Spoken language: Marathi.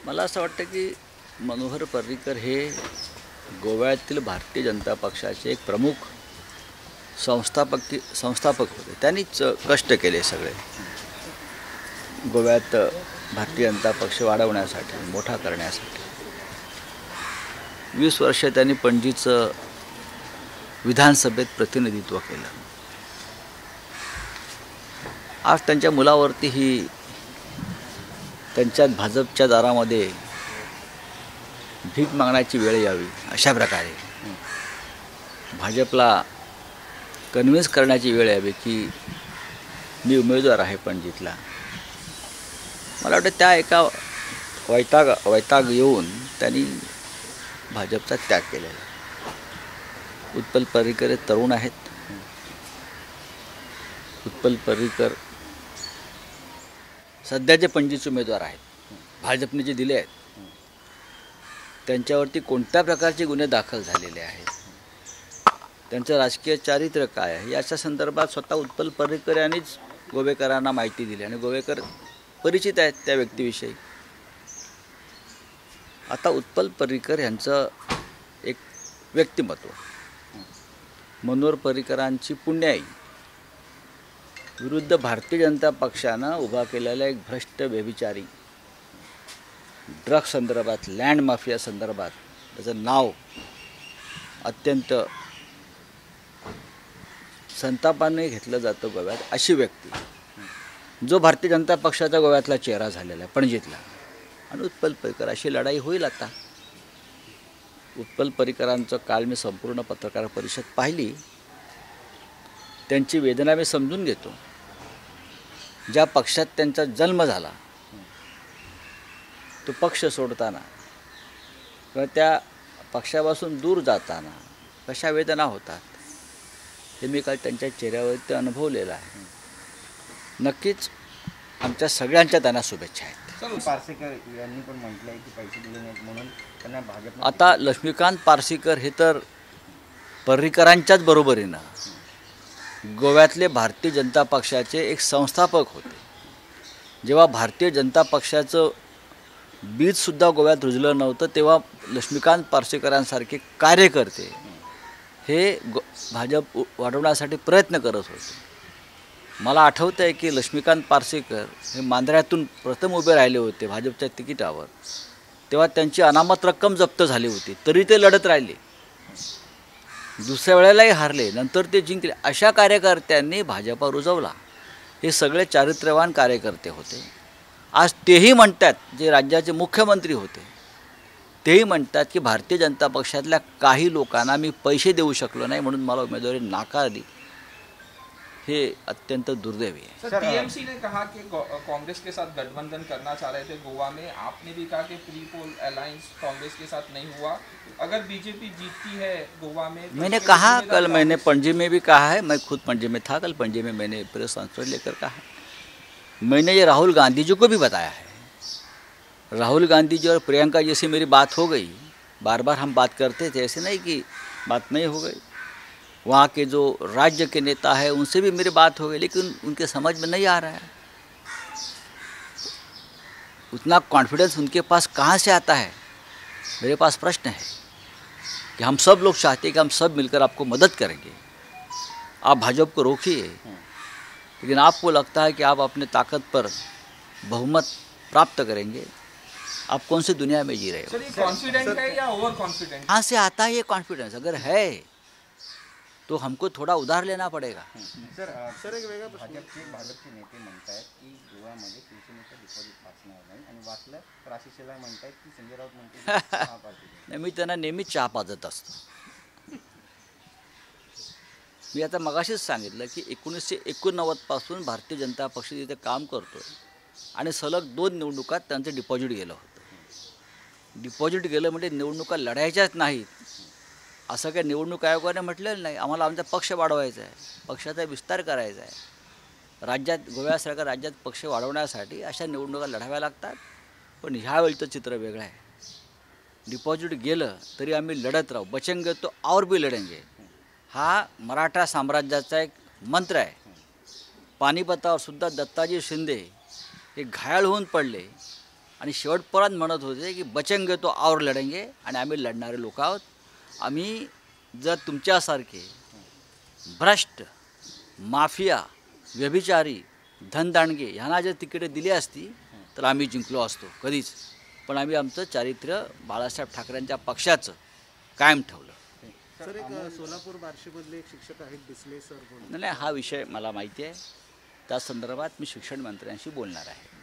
मला असं वाटतं की मनोहर पर्रीकर हे गोव्यातील भारतीय जनता पक्षाचे एक प्रमुख संस्थापक होते. त्यांनीच कष्ट केले सगळे गोव्यात भारतीय जनता पक्ष वाढवण्यासाठी, मोठा करण्यासाठी. 20 वर्ष त्यांनी पणजीचं विधानसभेत प्रतिनिधित्व केलं. आज त्यांच्या मुलावरती ही त्यांच्या भाजपच्या दारामध्ये भीक मागण्याची वेळ यावी अशा प्रकारे भाजपला कन्व्हिन्स करण्याची वेळ यावी की मी उमेदवार आहे पणजीतला. मला वाटतं त्या एका वैताग येऊन त्यांनी भाजपचा त्याग केलेला. उत्पल पर्रीकर तरुण आहेत. उत्पल पर्रीकर सध्याचे पणजीचे उमेदवार आहेत. भाजपने जे दिले आहेत त्यांच्यावरती कोणत्या प्रकारचे गुन्हे दाखल झालेले आहेत, त्यांचं राजकीय चारित्र्य काय आहे याच्या संदर्भात स्वतः उत्पल पर्रीकर यांनीच गोवेकरांना माहिती दिली आणि गोवेकर परिचित आहेत त्या व्यक्तीविषयी. आता उत्पल पर्रीकर यांचं एक व्यक्तिमत्व, मनोहर पर्रीकरांची पुण्याई विरुद्ध भारतीय जनता पक्षानं उभा केलेला एक भ्रष्ट व्यभिचारी, ड्रग्स संदर्भात, लँड माफिया संदर्भात त्याचं नाव अत्यंत संतापाने घेतलं जातं गोव्यात, अशी व्यक्ती जो भारतीय जनता पक्षाचा गोव्यातला चेहरा झालेला आहे पणजीतला. आणि उत्पल पर्रीकर अशी लढाई होईल. आता उत्पल पर्रीकरांचं काल मी संपूर्ण पत्रकार परिषद पाहिली. त्यांची वेदना मी समजून घेतो. ज्या पक्षात त्यांचा जन्म झाला तो पक्ष सोडताना किंवा त्या पक्षापासून दूर जाताना कशा वेदना होतात हे मी काल त्यांच्या चेहऱ्यावरती अनुभवलेलं आहे. नक्कीच आमच्या सगळ्यांच्या त्यांना शुभेच्छा आहेत. पार्सेकर यांनी पण म्हटलं आहे की पैसे दिले नाहीत म्हणून त्यांना भाजप. आता लक्ष्मीकांत पार्सेकर हे तर पर्रीकरांच्याच बरोबरीनं गोव्यातले भारतीय जनता पक्षाचे एक संस्थापक होते. जेव्हा भारतीय जनता पक्षाचं बीजसुद्धा गोव्यात रुजलं नव्हतं तेव्हा लक्ष्मीकांत पार्सेकरांसारखे कार्यकर्ते हे भाजप वाढवण्यासाठी प्रयत्न करत होते. मला आठवतं आहे की लक्ष्मीकांत पार्सेकर हे मांजऱ्यातून प्रथम उभे राहिले होते भाजपच्या तिकिटावर. तेव्हा त्यांची अनामत रक्कम जप्त झाली होती, तरी ते लढत राहिले. दुसऱ्या वेळेलाही हारले, नंतर ते जिंकले. अशा कार्यकर्त्यांनी भाजपा रुजवला. हे सगळे चारित्र्यवान कार्यकर्ते होते. आज तेही म्हणतात, जे राज्याचे मुख्यमंत्री होते तेही म्हणतात की भारतीय जनता पक्षातल्या काही लोकांना मी पैसे देऊ शकलो नाही म्हणून मला उमेदवारी नाकारली. ये अत्यंत दुर्दैवी है. सर, टीएमसी ने कहा कि कांग्रेस के साथ गठबंधन करना चाह रहे थे गोवा में. आपने भी कहा कि प्री पोल अलायंस कांग्रेस के साथ नहीं हुआ. अगर बीजेपी जीतती है गोवा में तो मैंने कहा कल, मैंने पणजी में भी कहा है, मैं खुद पणजी में था कल. पणजी में मैंने प्रेस कॉन्फ्रेंस लेकर कहा. मैंने ये राहुल गांधी जी को भी बताया है. राहुल गांधी जी और प्रियंका जी से मेरी बात हो गई. बार बार हम बात करते थे, ऐसे नहीं कि बात नहीं हो गई. वहाँ के जो राज्य के नेता है उनसे भी मेरी बात हो गई, लेकिन उनके समझ में नहीं आ रहा है. उतना कॉन्फिडेंस उनके पास कहाँ से आता है. मेरे पास प्रश्न है कि हम सब लोग चाहते हैं कि हम सब मिलकर आपको मदद करेंगे, आप भाजपा को रोकिए, लेकिन आपको लगता है कि आप अपने ताकत पर बहुमत प्राप्त करेंगे. आप कौन सी दुनिया में जी रहे हो. सर, ये कॉन्फिडेंट है या ओवर कॉन्फिडेंट? कहाँ से आता है ये कॉन्फिडेंस. अगर है तो हमको थोड़ा उधार लेना पड़ेगा. सर एक वेगळा भाजपचे नेते म्हणतात की गोव्यामध्ये शिवसेनेचं डिपॉझिट वाचणार नाही आणि वाचलं तर आशिष शेलार म्हणतात की संजय राऊत म्हणतात. नाही, मी त्यांना नेहमीच चहा पाजत असतो. मी आता मगाशीच सांगितलं की 1989 पासून भारतीय जनता पक्ष तिथे काम करतो आणि सलग 2 निवडणुकात त्यांचं डिपॉझिट गेलं होतं. डिपॉझिट गेलं म्हणजे निवडणुका लढायच्याच नाहीत असं काही निवडणूक आयोगाने म्हटलेलं नाही. आम्हाला आमचा पक्ष वाढवायचा आहे, पक्षाचा विस्तार करायचा आहे. राज्यात गोव्यासारख्या राज्यात पक्ष वाढवण्यासाठी अशा निवडणुका लढाव्या लागतात. पण ह्यावेळीचं चित्र वेगळं आहे. डिपॉझिट गेलं तरी आम्ही लढत राहू, बचेंगे तो और भी लढेंगे. हा मराठा साम्राज्याचा एक मंत्र आहे. पानिपतावर सुद्धा दत्ताजी शिंदे हे घायल होऊन पडले आणि शेवटपर्यंत म्हणत होते की बचेंगे तो और लढेंगे, आणि आम्ही लढणारे लोक आहोत. आम्ही जर तुमच्यासारखे भ्रष्ट, माफिया, व्यभिचारी, धनदांडगे ह्यांना जर तिकीटे दिली असती तर आम्ही जिंकलो असतो कधीच. पण आम्ही आमचं चारित्र्य बाळासाहेब ठाकरेंच्या पक्षाचं कायम ठेवलं. सर, एक सोलापूर बार्शीमधले एक शिक्षक आहेत डिसले सर म्हणून. नाही, हा विषय मला माहिती आहे. त्या संदर्भात मी शिक्षण मंत्र्यांशी बोलणार आहे.